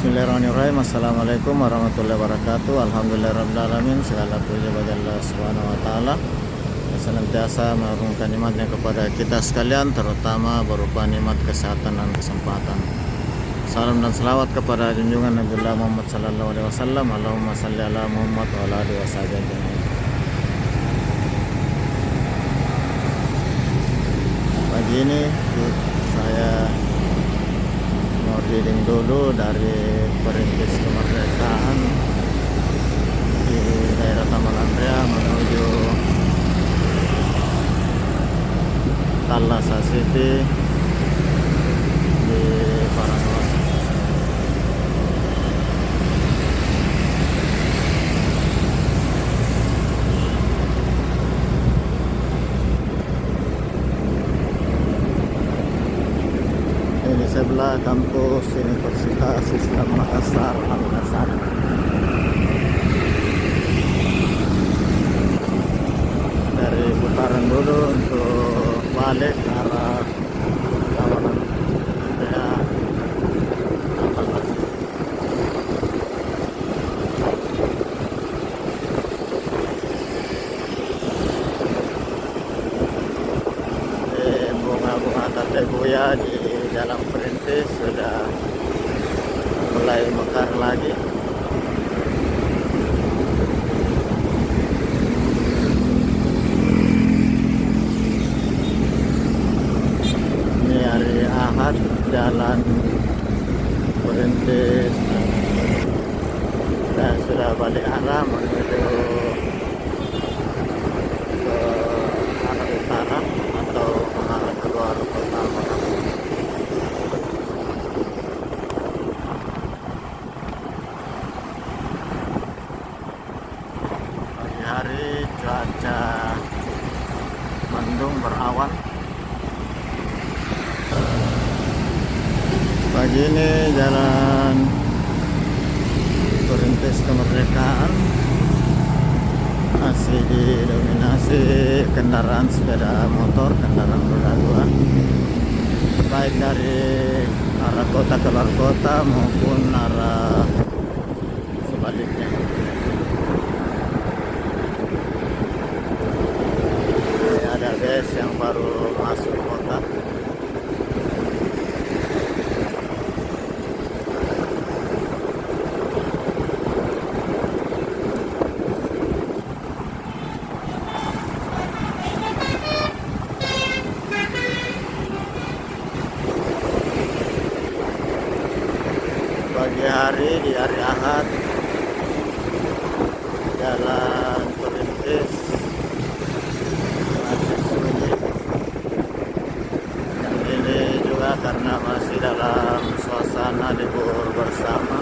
Bismillahirrahmanirrahim. Assalamualaikum warahmatullahi wabarakatuh. Alhamdulillahirrahmanirrahim. Segala puji bagi Allah Subhanahu wa Ta'ala yang senantiasa menurunkan nikmatnya kepada kita sekalian, terutama berupa nikmat kesehatan dan kesempatan. Salam dan selawat kepada junjungan Nabi Muhammad sallallahu alaihi wasallam. Allahumma salli ala Muhammad wa ala alihi wasallam. Pagi ini saya mau healing dulu dari Perintis Kemerdekaan di daerah Taman Andrea menuju Thalassa City di Paranoa. Ini sebelah kampus Universitas Islam Makassar, Al-Azhar. Dari putaran dulu untuk balik ke arah Taman Andrea. Bunga-bunga tante buya di dalam Perintis sudah mulai mekar lagi. Ini hari Ahad, jalan Perintis dan sudah balik arah menuju ke arah utara atau mengarah keluar kota Makassar. Pagi hari cuaca mendung berawan. Pagi ini jalan Perintis Kemerdekaan masih didominasi kendaraan sepeda motor, kendaraan roda dua, baik dari arah kota ke luar kota maupun arah sebaliknya. Ini ada bus yang baru masuk kota. Pagi hari di hari Ahad, jalan Perintis masih sunyi. Dan ini juga karena masih dalam suasana libur bersama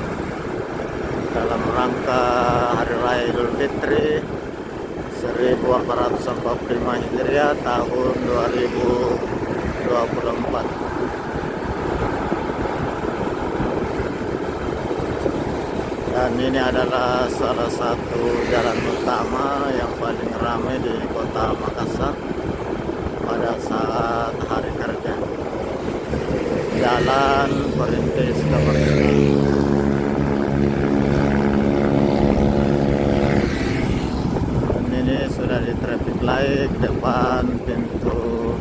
dalam rangka Hari Raya Idul Fitri 1445 Hijriah tahun 2024. Dan ini adalah salah satu jalan utama yang paling ramai di kota Makassar pada saat hari kerja. Jalan Perintis Kemerdekaan. Dan ini sudah di traffic light depan pintu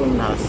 Unhas.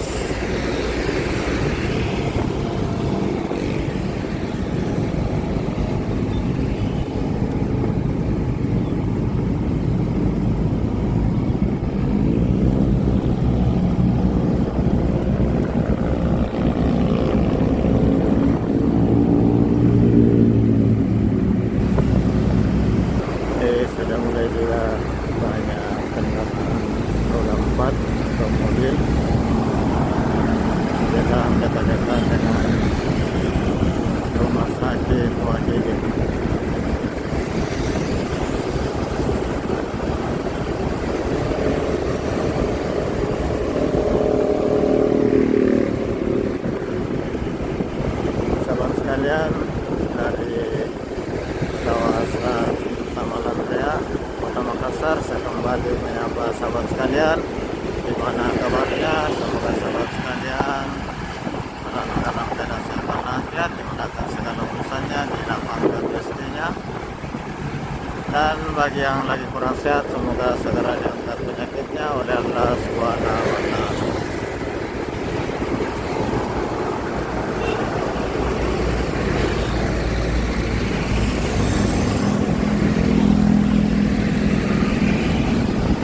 bagi yang lagi kurang sehat, semoga segera diangkat penyakitnya oleh Allah Subhanahu wa Ta'ala.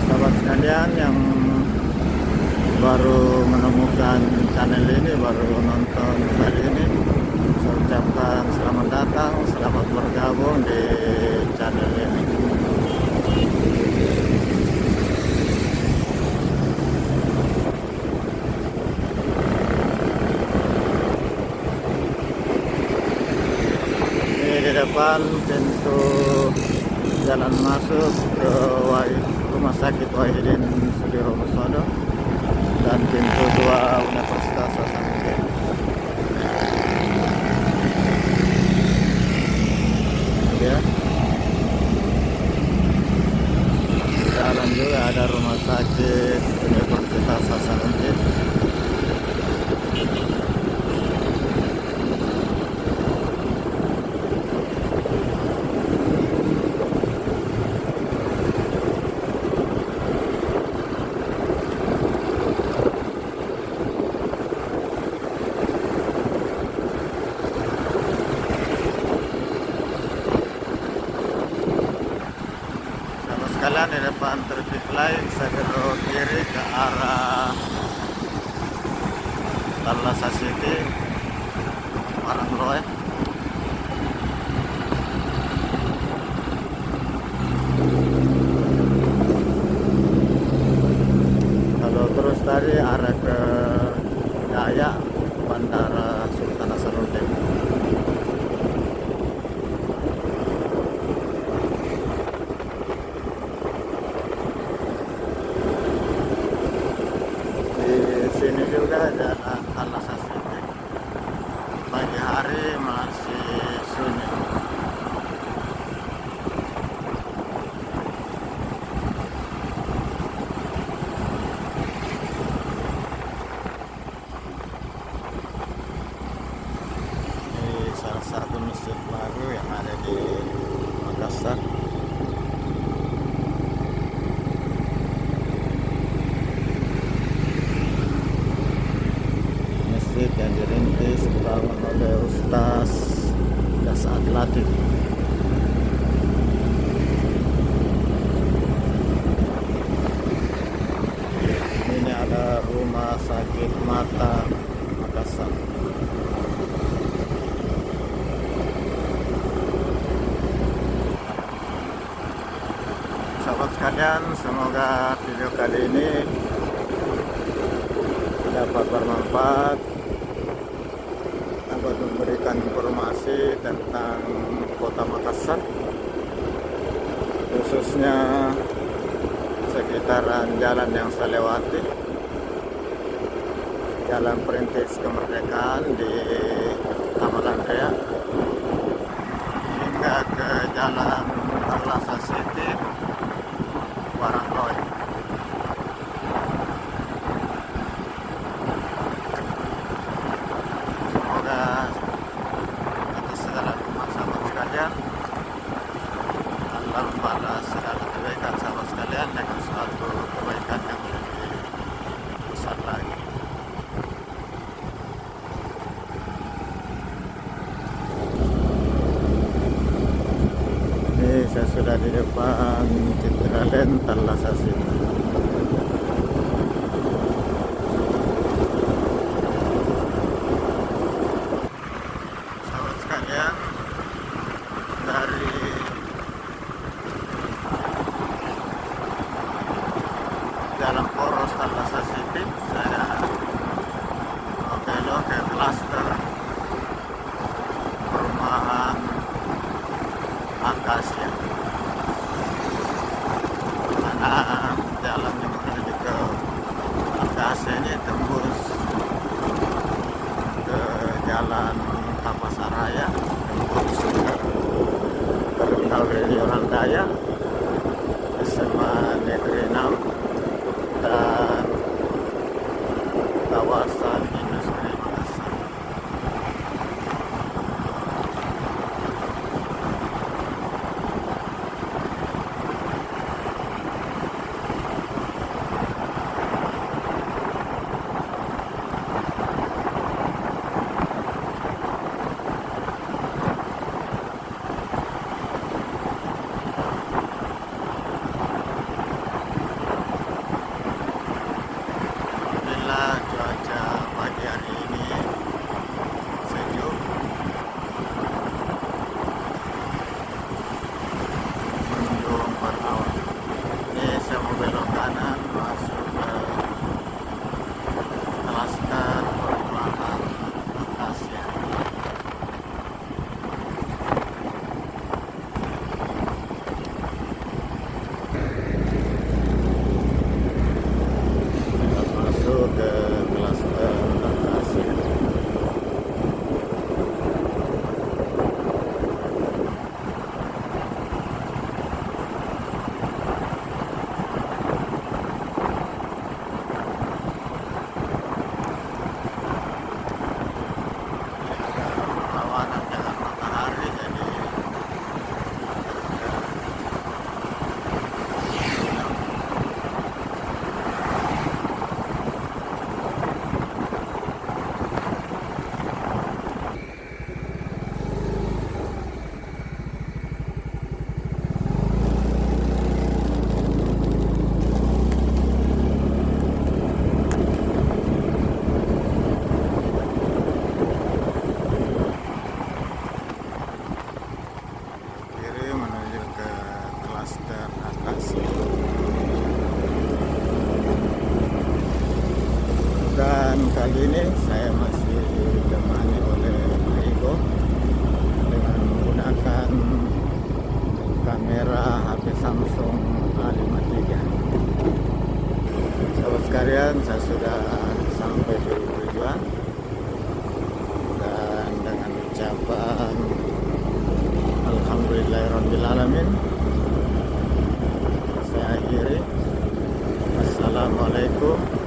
Sahabat sekalian yang baru menemukan channel ini, baru nonton kali ini, saya ucapkan selamat datang, selamat bergabung di channel ini. Ini di depan pintu jalan masuk ke Rumah Sakit Wahidin Sudirohusodo dan pintu 2 Universitas Hasanuddin. Ya. Jalan juga ada Rumah Sakit Universitas Hasanuddin. Sekalian di depan traffic light, saya belok kiri ke arah Thalassa City, Parangloe. Kalau terus tadi arah ke Dayak, Bandara Sultan Hasanuddin. Sini juga jalan Thalassa City. Pagi hari masih sunyi. Ini salah satu masjid baru yang ada di Makassar. Yang dirintis dibangun oleh Ustaz Dasat Latif. Ini ada Rumah Sakit Mata Makassar. Sahabat sekalian, semoga video kali ini dapat bermanfaat, dapat memberikan informasi tentang Kota Makassar, khususnya sekitaran jalan yang saya lewati, Jalan Perintis Kemerdekaan di Taman Andrea hingga ke Jalan Thalassa City, Parangloe. Atas segala nikmat sahabat sekalian, Allah membalas segala kebaikan sahabat sekalian dengan suatu kebaikan yang lebih besar lagi. Ini saya sudah di depan Citraland Thalassa City. Dari Jalan Poros Thalassa City, saya belok ke klaster perumahan Akasia, karena jalan yang menuju ke Akasia ini tembus ke Jalan Tapasaraya, tembus ke Terminal Regional Dayak, SMA Negeri 6, dan kawasan industri Makassar. saya masih ditemani oleh Ego dengan menggunakan kamera HP Samsung A53. Sahabat sekalian, saya sudah sampai di tujuan dan dengan ucapan Alhamdulillahirrabbilalamin saya akhiri. Assalamualaikum